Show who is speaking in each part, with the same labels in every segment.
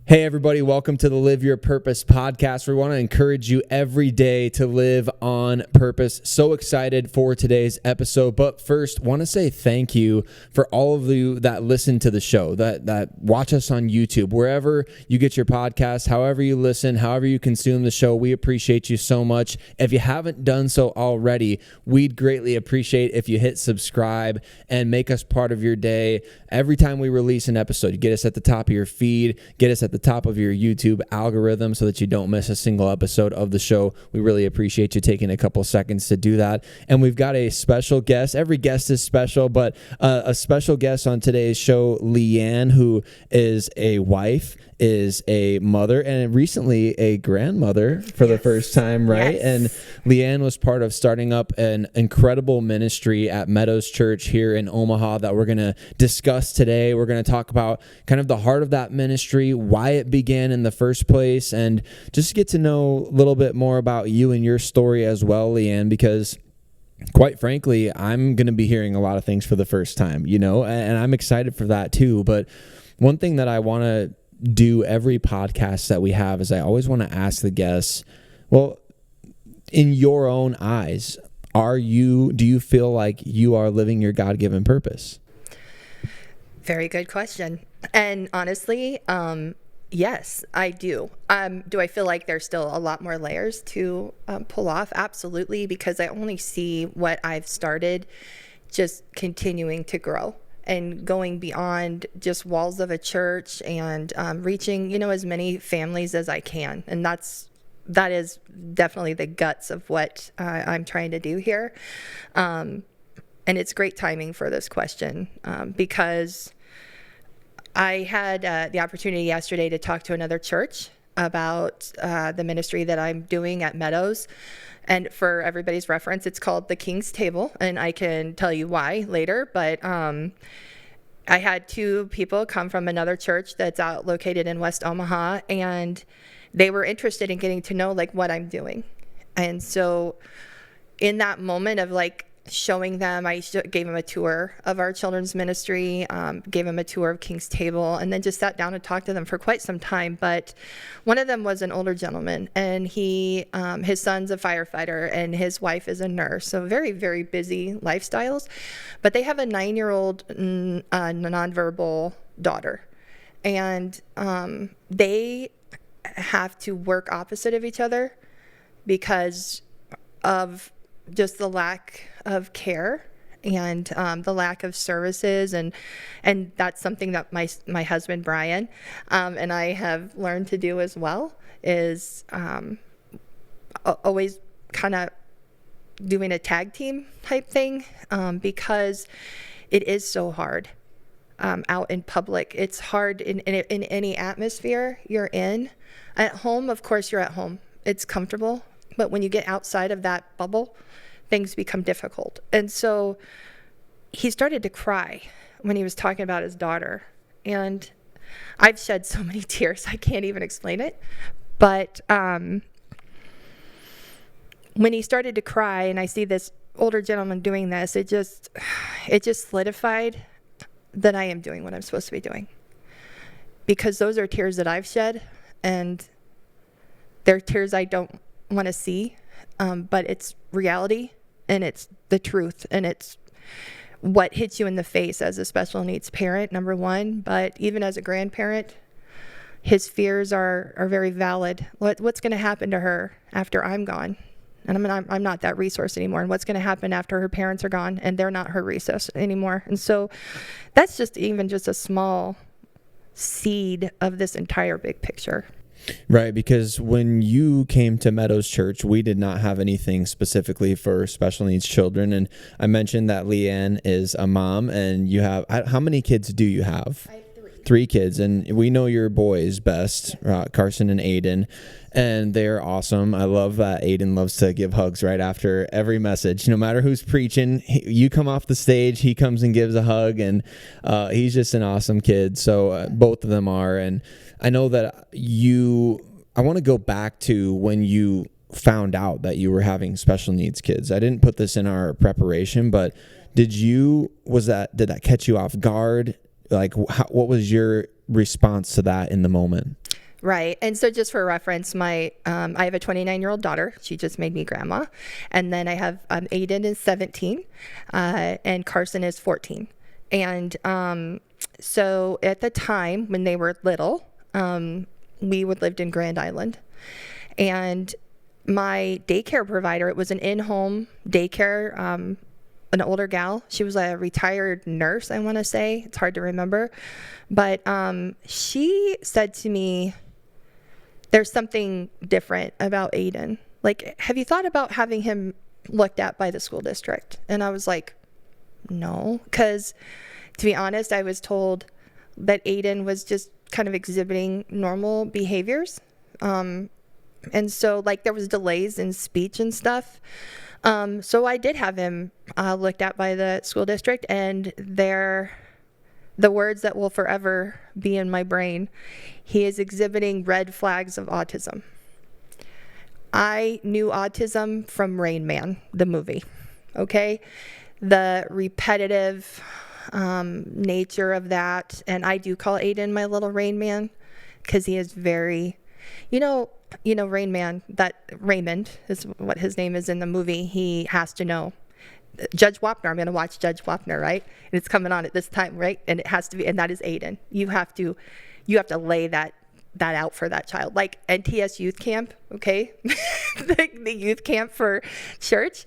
Speaker 1: Hey everybody, welcome to the Live Your Purpose podcast. We want to encourage you every day to live on purpose. So excited for today's episode. But first, want to say thank you for all of you that listen to the show, that watch us on YouTube, wherever you get your podcast, however you listen, however you consume the show. We appreciate you so much. If you haven't done so already, we'd greatly appreciate if you hit subscribe and make us part of your day. Every time we release an episode, you get us at the top of your feed, get us at the top of your YouTube algorithm so that you don't miss a single episode of the show. We really appreciate you taking a couple seconds to do that. And we've got a special guest. Every guest is special, but a special guest on today's show, Leann, who is a wife, is a mother, and recently a grandmother for the first time, right?
Speaker 2: Yes.
Speaker 1: And Leann was part of starting up an incredible ministry at Meadows Church here in Omaha that we're going to discuss today. We're going to talk about kind of the heart of that ministry, why it began in the first place, and just get to know a little bit more about you and your story as well, Leann, because quite frankly, I'm going to be hearing a lot of things for the first time, and I'm excited for that too. But one thing that I want to do every podcast that we have is I always want to ask the guests, well, in your own eyes, do you feel like you are living your God-given purpose?
Speaker 2: Very good question. And honestly, yes, I do. Do I feel like there's still a lot more layers to pull off? Absolutely, because I only see what I've started just continuing to grow and going beyond just walls of a church and reaching, as many families as I can. And that is definitely the guts of what I'm trying to do here. And it's great timing for this question because I had the opportunity yesterday to talk to another church about the ministry that I'm doing at Meadows. And for everybody's reference, it's called the King's Table, and I can tell you why later. But I had two people come from another church that's out located in West Omaha, and they were interested in getting to know what I'm doing. And so in that moment of showing them, I gave them a tour of our children's ministry, gave them a tour of King's Table, and then just sat down and talked to them for quite some time. But one of them was an older gentleman, and his son's a firefighter and his wife is a nurse. So very, very busy lifestyles. But they have a 9-year-old nonverbal daughter, and they have to work opposite of each other because of just the lack of care and the lack of services, and that's something that my husband Brian and I have learned to do as well, is always kind of doing a tag team type thing because it is so hard out in public. It's hard in any atmosphere you're in. At home, of course, you're at home. It's comfortable. But when you get outside of that bubble, things become difficult. And so he started to cry when he was talking about his daughter. And I've shed so many tears, I can't even explain it. But when he started to cry and I see this older gentleman doing this, it just solidified that I am doing what I'm supposed to be doing. Because those are tears that I've shed, and they're tears I don't want to see, but it's reality, and it's the truth, and it's what hits you in the face as a special needs parent, number one, but even as a grandparent, his fears are very valid. What's going to happen to her after I'm gone? And I'm not that resource anymore. And what's going to happen after her parents are gone and they're not her resource anymore? And so that's just a small seed of this entire big picture.
Speaker 1: Right, because when you came to Meadows Church, we did not have anything specifically for special needs children. And I mentioned that Leann is a mom, and you have, how many kids do you have?
Speaker 2: I have 3.
Speaker 1: 3 kids, and we know your boys best, Carson and Aiden, and they're awesome. I love that Aiden loves to give hugs right after every message. No matter who's preaching, you come off the stage, he comes and gives a hug, and he's just an awesome kid. So both of them are, and I know that I want to go back to when you found out that you were having special needs kids. I didn't put this in our preparation, but did that catch you off guard? What was your response to that in the moment?
Speaker 2: Right. And so just for reference, I have a 29-year-old daughter. She just made me grandma. And then I have Aiden is 17 and Carson is 14. And so at the time when they were little, we lived in Grand Island. And my daycare provider, it was an in-home daycare, an older gal. She was a retired nurse, I want to say. It's hard to remember. But she said to me, there's something different about Aiden. Like, have you thought about having him looked at by the school district? And I was like, no. Because to be honest, I was told that Aiden was just kind of exhibiting normal behaviors. And so like there was delays in speech and stuff. So I did have him looked at by the school district, and the words that will forever be in my brain, he is exhibiting red flags of autism. I knew autism from Rain Man, the movie, okay? The repetitive nature of that, and I do call Aiden my little Rain Man because he is very, you know, Rain Man, that Raymond is what his name is in the movie. He has to know. Judge Wapner, I'm going to watch Judge Wapner, right? And it's coming on at this time, right? And it has to be, and that is Aiden. You have to lay that out for that child. Like NTS youth camp, okay? the youth camp for church.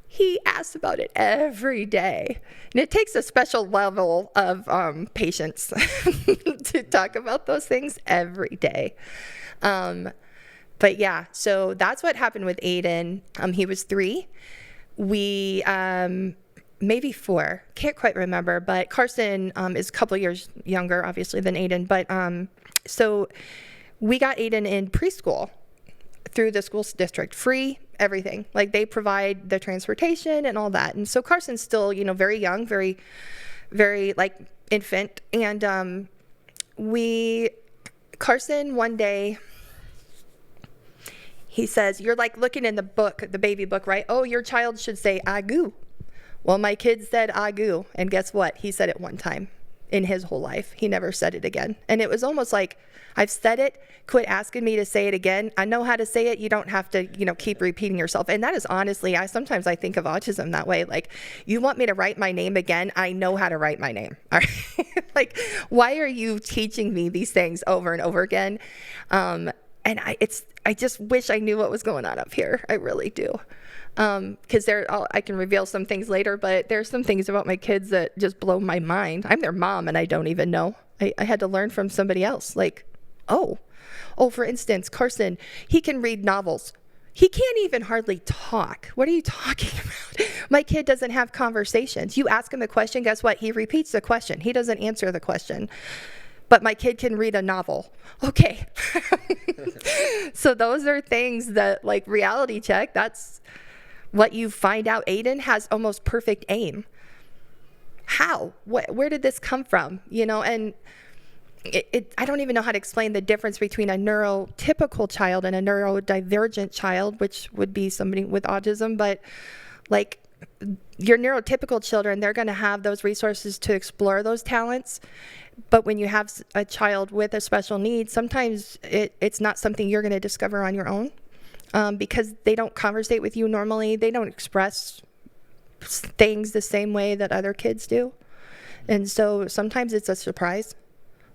Speaker 2: He asks about it every day. And it takes a special level of patience to talk about those things every day. But yeah, so that's what happened with Aiden. He was 3. We, maybe 4, can't quite remember, but Carson is a couple years younger, obviously, than Aiden. But so we got Aiden in preschool through the school district, free, everything. Like they provide the transportation and all that. And so Carson's still, very young, very, very like infant. And Carson one day, he says, you're like looking in the book, the baby book, right? Oh, your child should say agoo. Well, my kid said agoo. And guess what? He said it one time in his whole life. He never said it again. And it was almost like, I've said it, quit asking me to say it again. I know how to say it. You don't have to, keep repeating yourself. And that is honestly, sometimes I think of autism that way. Like, you want me to write my name again? I know how to write my name. All right? Like, why are you teaching me these things over and over again? And I just wish I knew what was going on up here. I really do. Because I can reveal some things later, but there's some things about my kids that just blow my mind. I'm their mom and I don't even know. I had to learn from somebody else. Like, for instance, Carson, he can read novels. He can't even hardly talk. What are you talking about? My kid doesn't have conversations. You ask him a question, guess what? He repeats the question. He doesn't answer the question. But my kid can read a novel. Okay. So those are things that, like, reality check, that's what you find out. Aiden has almost perfect aim. How? Where did this come from? And I don't even know how to explain the difference between a neurotypical child and a neurodivergent child, which would be somebody with autism. But like your neurotypical children, they're going to have those resources to explore those talents. But when you have a child with a special need, sometimes it's not something you're going to discover on your own because they don't conversate with you normally. They don't express things the same way that other kids do. And so sometimes it's a surprise.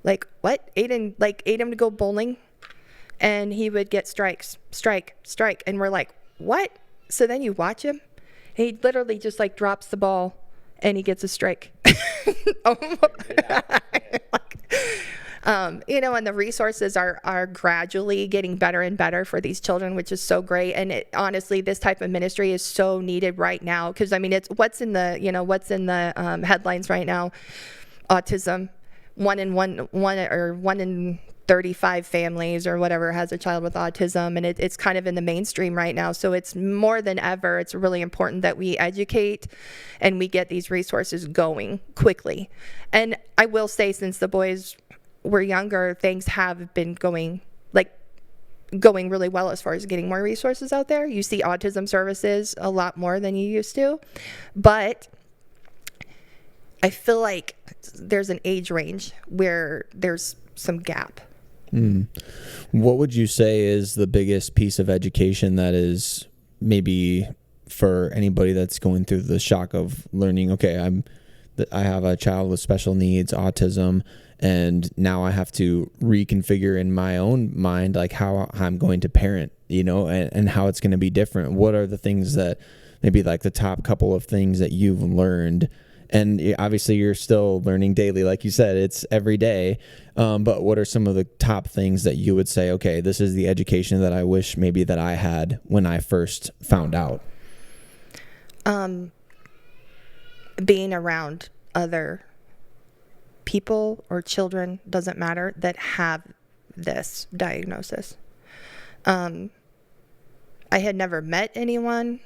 Speaker 2: Like, what? Aiden would go bowling and he would get strike. And we're like, what? So then you watch him and he literally just like drops the ball and he gets a strike. And the resources are gradually getting better and better for these children, which is so great. And honestly, this type of ministry is so needed right now. Cause it's what's in the headlines right now. Autism, one in 35 families or whatever has a child with autism, and it's kind of in the mainstream right now. So it's more than ever, it's really important that we educate and we get these resources going quickly. And I will say, since the boys were younger, things have been going really well as far as getting more resources out there. You see autism services a lot more than you used to, but I feel like there's an age range where there's some gap.
Speaker 1: What would you say is the biggest piece of education that is maybe for anybody that's going through the shock of learning, okay, I have a child with special needs, autism, and now I have to reconfigure in my own mind, like how I'm going to parent, and how it's going to be different. What are the things that maybe like the top couple of things that you've learned? And obviously you're still learning daily. Like you said, it's every day. But what are some of the top things that you would say, okay, this is the education that I wish maybe that I had when I first found out?
Speaker 2: Being around other people or children, doesn't matter, that have this diagnosis. I had never met anyone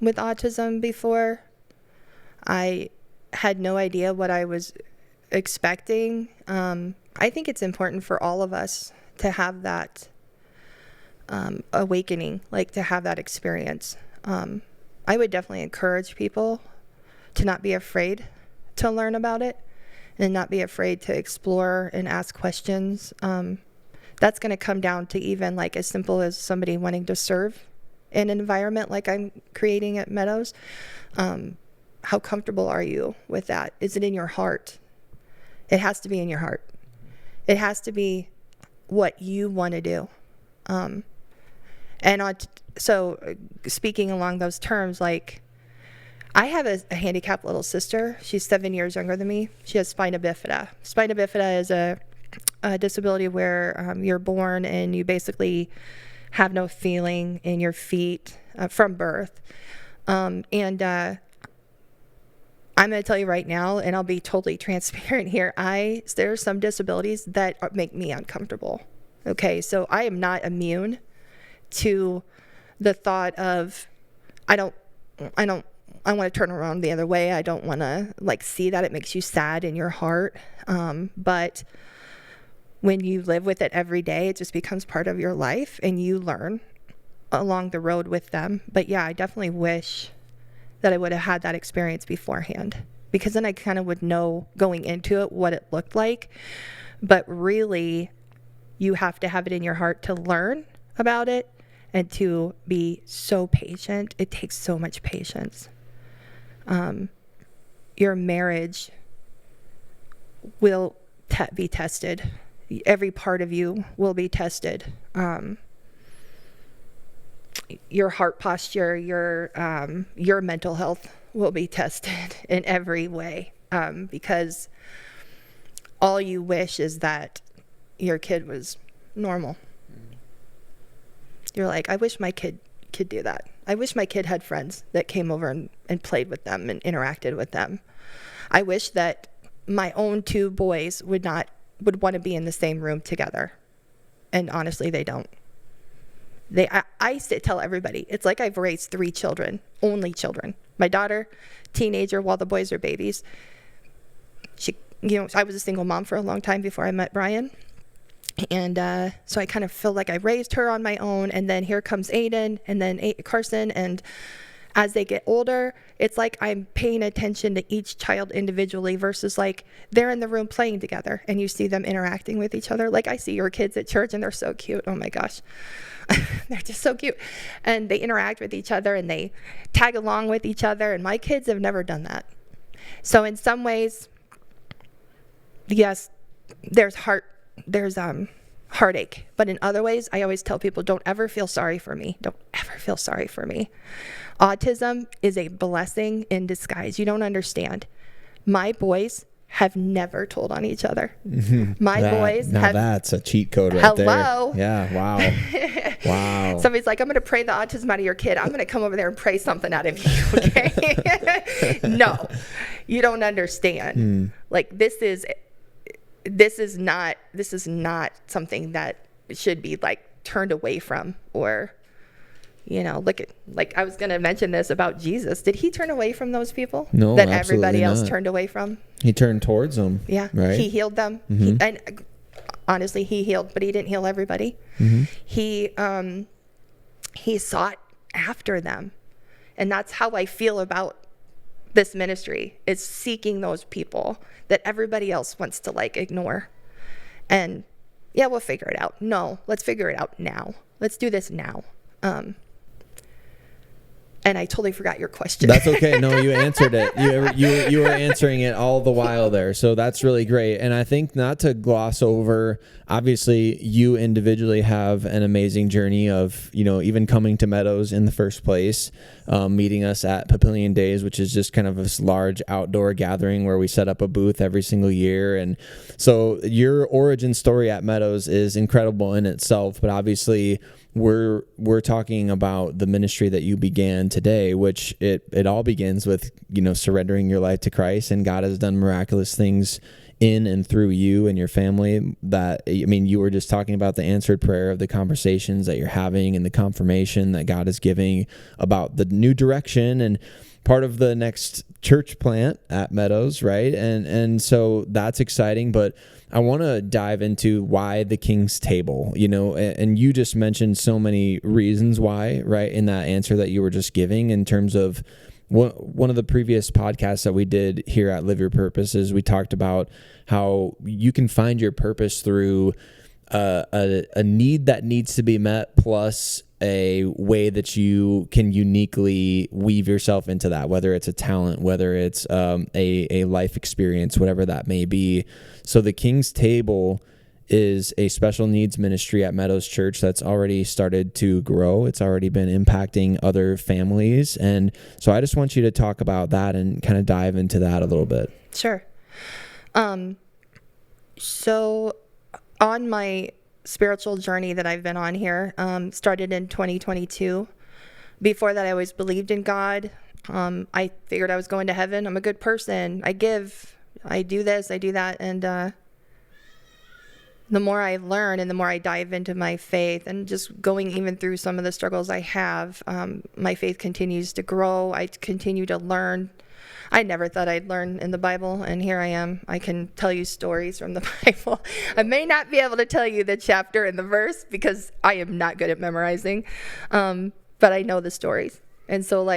Speaker 2: with autism before. I had no idea what I was expecting. I think it's important for all of us to have that awakening, like to have that experience. I would definitely encourage people to not be afraid to learn about it and not be afraid to explore and ask questions. That's going to come down to even like as simple as somebody wanting to serve in an environment like I'm creating at Meadows. How comfortable are you with that? Is it in your heart? It has to be in your heart. It has to be what you want to do. So speaking along those terms, like I have a handicapped little sister. She's 7 years younger than me. She has spina bifida. Spina bifida is a disability where you're born and you basically have no feeling in your feet from birth. I'm going to tell you right now, and I'll be totally transparent here. There are some disabilities that make me uncomfortable. Okay, so I am not immune to the thought of, I want to turn around the other way. I don't want to like see that. It makes you sad in your heart. But when you live with it every day, it just becomes part of your life and you learn along the road with them. But yeah, I definitely wish that I would have had that experience beforehand, because then I kind of would know going into it what it looked like. But really, you have to have it in your heart to learn about it and to be so patient. It takes so much patience. Your marriage will be tested. Every part of you will be tested. Your heart posture, your mental health will be tested in every way, because all you wish is that your kid was normal. You're like, I wish my kid could do that. I wish my kid had friends that came over and played with them and interacted with them. I wish that my own two boys would want to be in the same room together. And honestly, they don't. I tell everybody, it's like I've raised 3 children, only children. My daughter, teenager, while the boys are babies. I was a single mom for a long time before I met Brian. And so I kind of feel like I raised her on my own. And then here comes Aiden and then Carson. And as they get older, it's like I'm paying attention to each child individually versus like they're in the room playing together and you see them interacting with each other. Like I see your kids at church and they're so cute. Oh my gosh. They're just so cute. And they interact with each other and they tag along with each other. And my kids have never done that. So in some ways, yes, there's heartache. But in other ways, I always tell people, don't ever feel sorry for me. Don't ever feel sorry for me. Autism is a blessing in disguise. You don't understand. My boys have never told on each other.
Speaker 1: That's a cheat code right there. Hello. Yeah, wow. Wow.
Speaker 2: Somebody's like, I'm going to pray the autism out of your kid. I'm going to come over there and pray something out of you, okay? No, you don't understand. Like this is not something that should be like turned away from, or look at, like I was going to mention this about Jesus. Did he turn away from those people?
Speaker 1: No,
Speaker 2: that
Speaker 1: absolutely
Speaker 2: everybody else
Speaker 1: not.
Speaker 2: turned away from?
Speaker 1: He turned towards them.
Speaker 2: Yeah,
Speaker 1: right?
Speaker 2: He healed them. And honestly, he healed, but he didn't heal everybody. He sought after them, and that's how I feel about this ministry, is seeking those people that everybody else wants to like ignore. And Yeah, we'll figure it out. No, let's figure it out now. Let's do this now. And I totally forgot your question.
Speaker 1: That's okay. No, you answered it. You were answering it all the while there. So that's really great. And I think not to gloss over, obviously you individually have an amazing journey of, even coming to Meadows in the first place, meeting us at Papillion Days, which is just kind of this large outdoor gathering where we set up a booth every single year. And so your origin story at Meadows is incredible in itself, but obviously we're talking about the ministry that you began today, which it all begins with, surrendering your life to Christ, and God has done miraculous things in and through you and your family. You were just talking about the answered prayer of the conversations that you're having and the confirmation that God is giving about the new direction and part of the next church plant at Meadows, right? And so that's exciting, but I want to dive into why the King's Table, and you just mentioned so many reasons why, right, in that answer that you were just giving. In terms of one of the previous podcasts that we did here at Live Your Purpose is we talked about how you can find your purpose through a need that needs to be met, plus a way that you can uniquely weave yourself into that, whether it's a talent, whether it's a life experience, whatever that may be. So the King's Table is a special needs ministry at Meadows Church that's already started to grow. It's already been impacting other families. And so I just want you to talk about that and kind of dive into that a little bit.
Speaker 2: Sure. So on my spiritual journey that I've been on here, started in 2022. Before that, I always believed in God. I figured I was going to heaven. I'm a good person. I give, I do this, I do that. And the more I learn and the more I dive into my faith and just going even through some of the struggles I have, my faith continues to grow. I continue to learn. I never thought I'd learn in the Bible, and here I am. I can tell you stories from the Bible. I may not be able to tell you the chapter and the verse because I am not good at memorizing, but I know the stories. And so,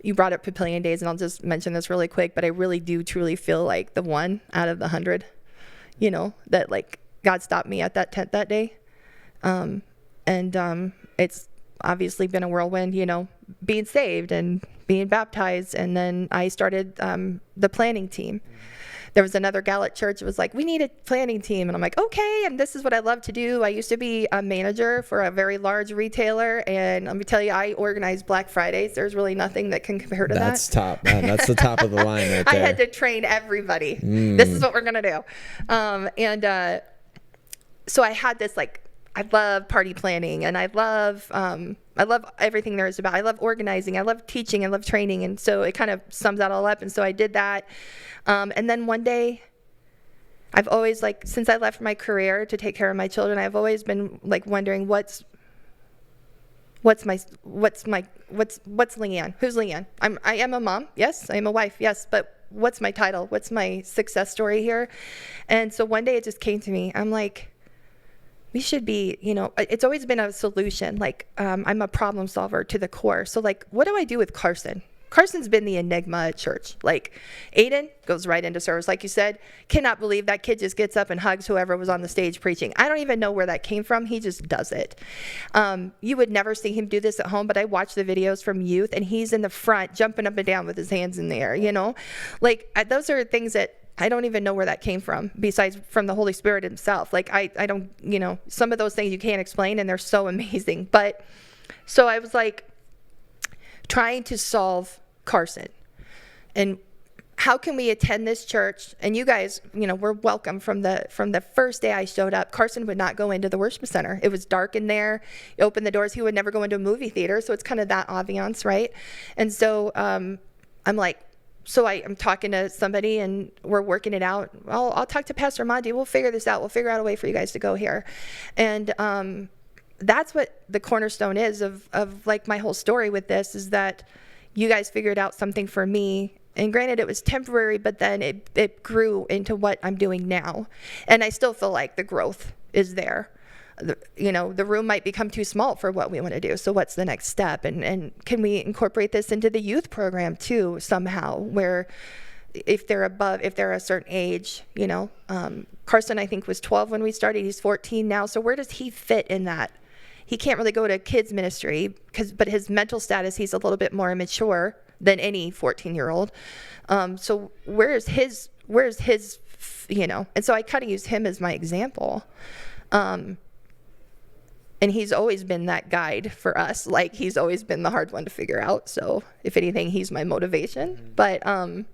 Speaker 2: you brought up Papillion Days, and I'll just mention this really quick, but I really do truly feel like the one out of the 100, that God stopped me at that tent that day. It's obviously been a whirlwind, being saved and being baptized. And then I started the planning team. There was another gal at church that was like, we need a planning team. And I'm like, okay. And this is what I love to do. I used to be a manager for a very large retailer. And let me tell you, I organized Black Fridays. There's really nothing that can compare to that.
Speaker 1: That's top. That's the top of the line right there.
Speaker 2: I had to train everybody. This is what we're going to do. So I had this, I love party planning, and I love everything there is about. I love organizing. I love teaching. I love training. And so it kind of sums that all up. And so I did that. And then one day, I've always since I left my career to take care of my children, I've always been wondering what's Leann? Who's Leann? I am a mom. Yes. I am a wife. Yes. But what's my title? What's my success story here? And so one day it just came to me. I'm like, we should be, it's always been a solution. I'm a problem solver to the core. So what do I do with Carson? Carson's been the enigma at church. Aiden goes right into service. Like you said, cannot believe that kid just gets up and hugs whoever was on the stage preaching. I don't even know where that came from. He just does it. You would never see him do this at home, but I watch the videos from youth, and he's in the front jumping up and down with his hands in the air, those are things that I don't even know where that came from, besides from the Holy Spirit himself. I don't, some of those things you can't explain, and they're so amazing. But so I was trying to solve Carson, and how can we attend this church? And you guys, we're welcome from the first day I showed up. Carson would not go into the worship center. It was dark in there. You open the doors. He would never go into a movie theater. So it's kind of that ambiance, right? And so I'm talking to somebody, and we're working it out. I'll talk to Pastor Monty. We'll figure this out. We'll figure out a way for you guys to go here. And that's what the cornerstone is of my whole story with this, is that you guys figured out something for me. And granted, it was temporary, but then it grew into what I'm doing now. And I still feel like the growth is there. The room might become too small for what we want to do. So what's the next step? And can we incorporate this into the youth program too somehow, where if they're a certain age, Carson, I think, was 12 when we started. He's 14 now. So where does he fit in that? He can't really go to kids ministry but his mental status, he's a little bit more immature than any 14-year-old. So where's his, and so I kind of use him as my example. And he's always been that guide for us. Like, he's always been the hard one to figure out. So if anything, he's my motivation. But, and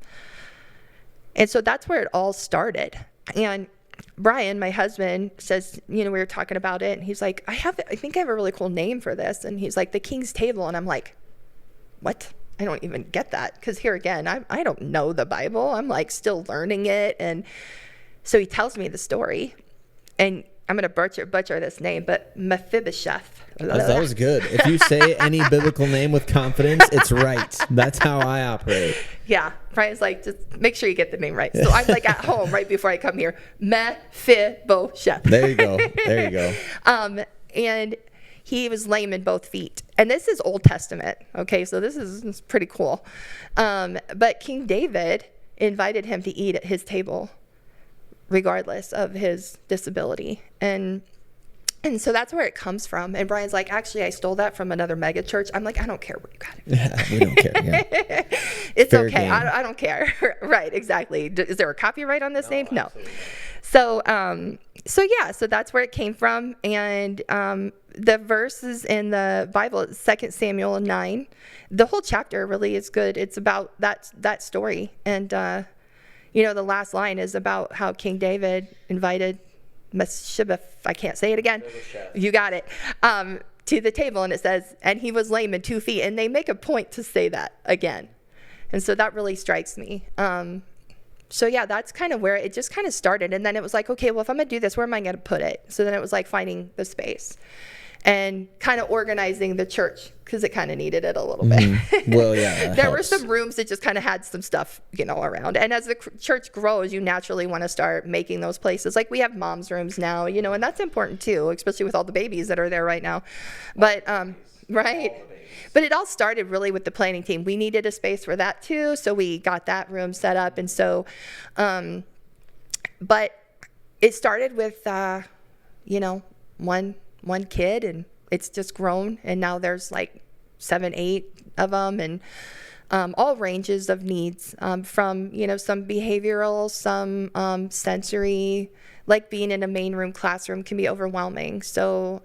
Speaker 2: so that's where it all started. And Brian, my husband, says, we were talking about it, and he's like, I think I have a really cool name for this. And he's like, the King's Table. And I'm like, what? I don't even get that. Because here again, I don't know the Bible. I'm like still learning it. And so he tells me the story, and I'm going to butcher this name, but Mephibosheth.
Speaker 1: That was good. If you say any biblical name with confidence, it's right. That's how I operate.
Speaker 2: Yeah. Brian's like, just make sure you get the name right. So I'm like at home right before I come here. Mephibosheth.
Speaker 1: There you go.
Speaker 2: And he was lame in both feet. And this is Old Testament. Okay, so this is pretty cool. But King David invited him to eat at his table, regardless of his disability. And so that's where it comes from. And Brian's like, actually, I stole that from another mega church. I'm like, I don't care where you got it.
Speaker 1: Yeah, we don't care. Yeah.
Speaker 2: It's fair okay. I don't care. Right, exactly. Is there a copyright on this name? No. So that's where it came from. And the verses in the Bible, 2 Samuel 9, the whole chapter really is good. It's about that story. And, the last line is about how King David invited Mephibosheth, I can't say it again. You got it. To the table, and it says, and he was lame in 2 feet. And they make a point to say that again. And so that really strikes me. So yeah, that's kind of where it just kind of started. And then it was like, okay, well, if I'm going to do this, where am I going to put it? So then it was like finding the space and kind of organizing the church, because it kind of needed it a little bit.
Speaker 1: Well, yeah.
Speaker 2: There were some rooms that just kind of had some stuff, around. And as the church grows, you naturally want to start making those places. Like we have mom's rooms now, and that's important too, especially with all the babies that are there right now. But, right. But it all started really with the planning team. We needed a space for that too. So we got that room set up. And so, but it started with, one kid, and it's just grown, and now there's like 7, 8 of them, and all ranges of needs, from some behavioral, some sensory. Like being in a main room classroom can be overwhelming, so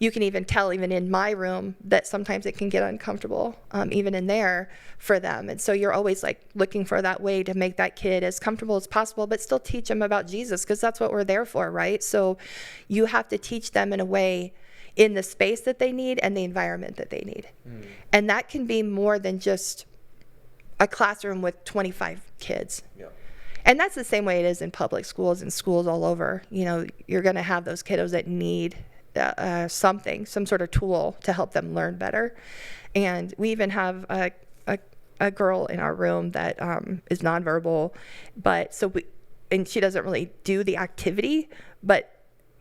Speaker 2: you can even tell, even in my room, that sometimes it can get uncomfortable, even in there for them. And so you're always like looking for that way to make that kid as comfortable as possible, but still teach them about Jesus, because that's what we're there for, right? So you have to teach them in a way, in the space that they need and the environment that they need. And that can be more than just a classroom with 25 kids. Yep. And that's the same way it is in public schools and schools all over. You're going to have those kiddos that need some sort of tool to help them learn better. And we even have a girl in our room that is nonverbal, and she doesn't really do the activity,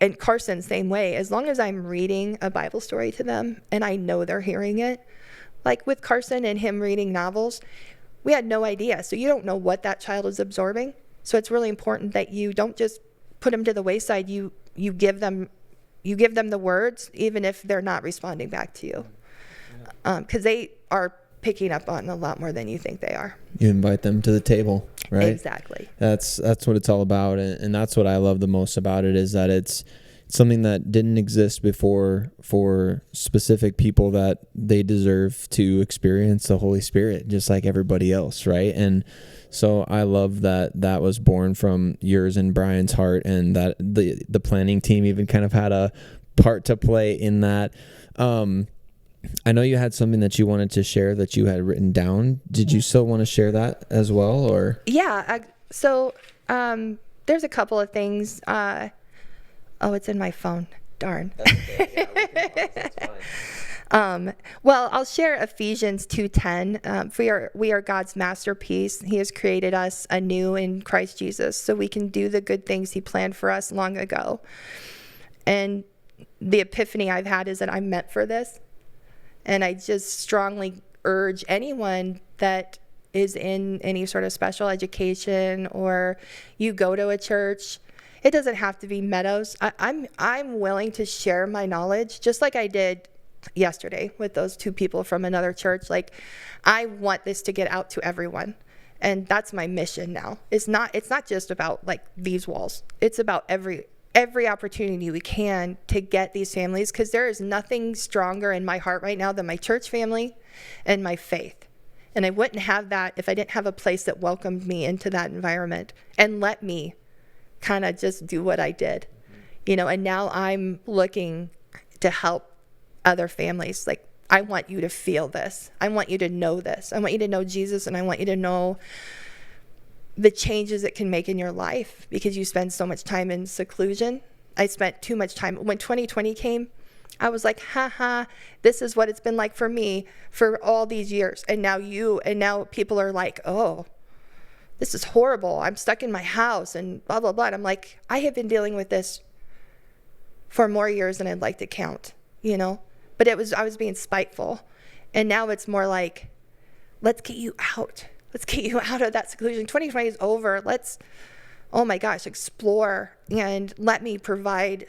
Speaker 2: and Carson, same way. As long as I'm reading a Bible story to them and I know they're hearing it, like with Carson and him reading novels, we had no idea. So you don't know what that child is absorbing. So it's really important that you don't just put them to the wayside. You give them the words, even if they're not responding back to you, because they are picking up on a lot more than you think they are.
Speaker 1: You invite them to the table, right?
Speaker 2: Exactly.
Speaker 1: That's what it's all about, and that's what I love the most about it, is that it's something that didn't exist before for specific people that they deserve to experience the Holy Spirit just like everybody else, right? And so I love that was born from yours and Brian's heart, and that the planning team even kind of had a part to play in that. I know you had something that you wanted to share that you had written down. Did you still want to share that as well, or?
Speaker 2: Yeah. So there's a couple of things. It's in my phone. Darn. That's okay. Yeah, well, I'll share Ephesians 2:10. We are God's masterpiece. He has created us anew in Christ Jesus, so we can do the good things He planned for us long ago. And the epiphany I've had is that I'm meant for this. And I just strongly urge anyone that is in any sort of special education or you go to a church, it doesn't have to be Meadows. I'm willing to share my knowledge, just like I did yesterday with those two people from another church. Like, I want this to get out to everyone. And that's my mission now. It's not just about like these walls. It's about every opportunity we can to get these families, because there is nothing stronger in my heart right now than my church family and my faith. And I wouldn't have that if I didn't have a place that welcomed me into that environment and let me kind of just do what I did, and now I'm looking to help other families. Like, I want you to feel this. I want you to know this. I want you to know Jesus, and I want you to know the changes it can make in your life, because you spend so much time in seclusion. I spent too much time. When 2020 came, I was like, this is what it's been like for me for all these years. And now people are like, oh, this is horrible. I'm stuck in my house and blah, blah, blah. And I'm like, I have been dealing with this for more years than I'd like to count, But I was being spiteful. And now it's more like, let's get you out. Let's get you out of that seclusion. 2020 is over. Let's, oh my gosh, explore and let me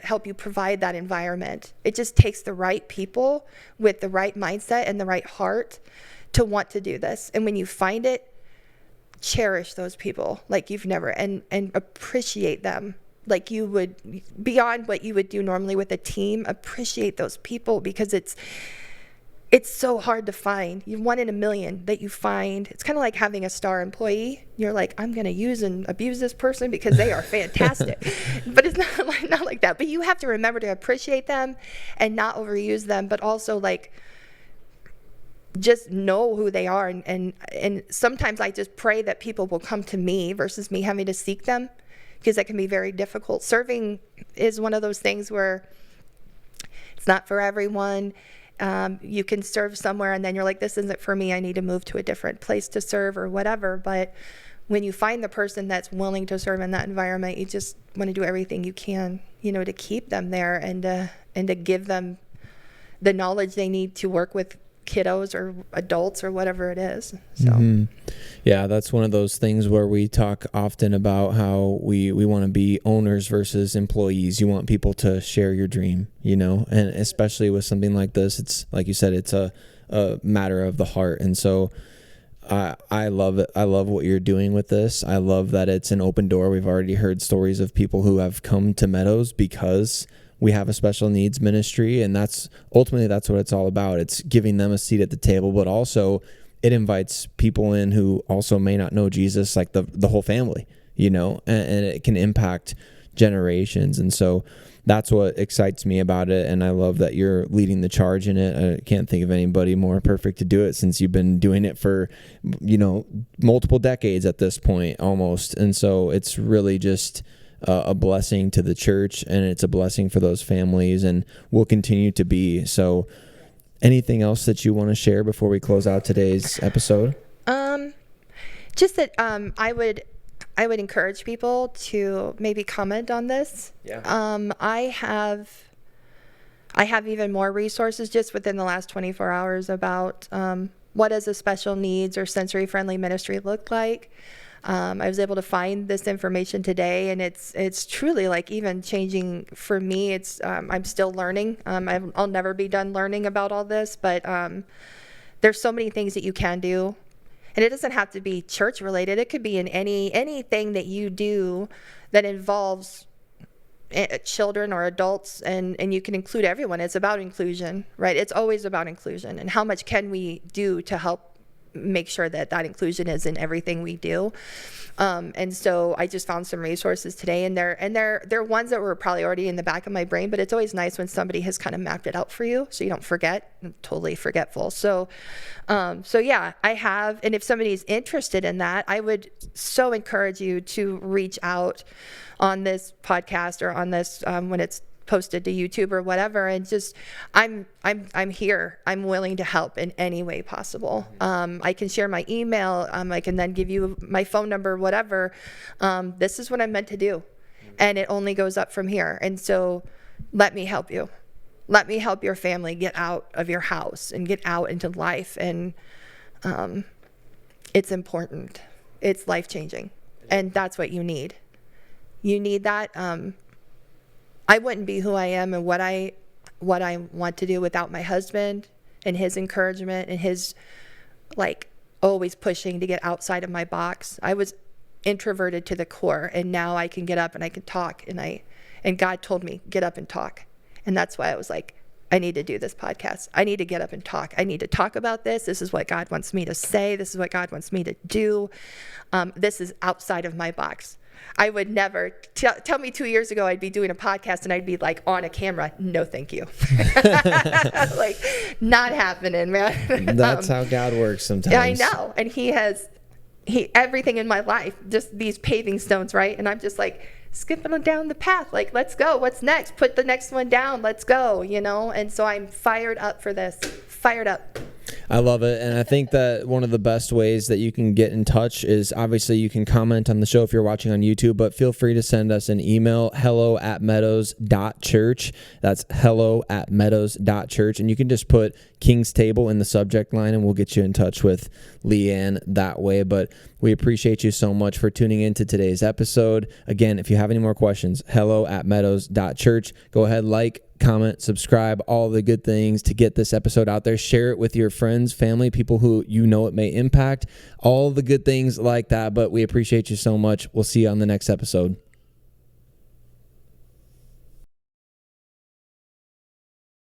Speaker 2: help you provide that environment. It just takes the right people with the right mindset and the right heart to want to do this. And when you find it, cherish those people like you've never, and appreciate them like you would, beyond what you would do normally with a team. Appreciate those people, because it's so hard to find. You're 1 in a million that you find. It's kind of like having a star employee. You're like, I'm going to use and abuse this person because they are fantastic. But it's not like that. But you have to remember to appreciate them and not overuse them, but also like just know who they are. And sometimes I just pray that people will come to me versus me having to seek them, because that can be very difficult. Serving is one of those things where it's not for everyone. You can serve somewhere and then you're like, this isn't for me. I need to move to a different place to serve or whatever. But when you find the person that's willing to serve in that environment, you just want to do everything you can, to keep them there and to give them the knowledge they need to work with kiddos or adults or whatever it is. So
Speaker 1: yeah, that's one of those things where we talk often about how we want to be owners versus employees. You want people to share your dream, and especially with something like this, it's like you said, it's a matter of the heart. And so I love it. I love what you're doing with this. I love that it's an open door. We've already heard stories of people who have come to Meadows because we have a special needs ministry, and that's what it's all about. It's giving them a seat at the table, but also it invites people in who also may not know Jesus, like the whole family, and it can impact generations. And so that's what excites me about it. And I love that you're leading the charge in it. I can't think of anybody more perfect to do it, since you've been doing it for, multiple decades at this point almost. And so it's really just a blessing to the church, and it's a blessing for those families, and will continue to be. So anything else that you want to share before we close out today's episode?
Speaker 2: Just that I would encourage people to maybe comment on this.
Speaker 1: Yeah.
Speaker 2: I have even more resources just within the last 24 hours about what does a special needs or sensory friendly ministry look like. I was able to find this information today, and it's truly like even changing for me. It's I'm still learning. I'll never be done learning about all this, but there's so many things that you can do, and it doesn't have to be church related. It could be in anything that you do that involves children or adults, and you can include everyone. It's about inclusion, right? It's always about inclusion, and how much can we do to help make sure that inclusion is in everything we do. And so I just found some resources today, and they're ones that were probably already in the back of my brain, but it's always nice when somebody has kind of mapped it out for you, so you don't forget. I'm totally forgetful. So yeah, I have, and if somebody's interested in that, I would so encourage you to reach out on this podcast or on this, when it's posted to YouTube or whatever, and just I'm here. I'm willing to help in any way possible. I can share my email. I can then give you my phone number, whatever. This is what I'm meant to do, and it only goes up from here. And so let me help you. Let me help your family get out of your house and get out into life, and it's important. It's life-changing. And that's what you need. You need that. I wouldn't be who I am and what I want to do without my husband and his encouragement and his like always pushing to get outside of my box. I was introverted to the core, and now I can get up and I can talk, and God told me, get up and talk. And that's why I was like, I need to do this podcast. I need to get up and talk. I need to talk about this. This is what God wants me to say. This is what God wants me to do. This is outside of my box. I would never tell me 2 years ago I'd be doing a podcast and I'd be like on a camera. No, thank you. Like, not happening, man.
Speaker 1: That's how God works sometimes.
Speaker 2: I know. And he everything in my life, just these paving stones, right? And I'm just like skipping down the path. Like, let's go. What's next? Put the next one down. Let's go, And so I'm fired up for this. Fired up.
Speaker 1: I love it. And I think that one of the best ways that you can get in touch is obviously you can comment on the show if you're watching on YouTube, but feel free to send us an email, hello@meadows.church. That's hello@meadows.church. And you can just put King's Table in the subject line and we'll get you in touch with Leann that way. But we appreciate you so much for tuning into today's episode. Again, if you have any more questions, hello@meadows.church. Go ahead, comment, subscribe, all the good things to get this episode out there. Share it with your friends, family, people who it may impact, all the good things like that. But we appreciate you so much. We'll see you on the next episode.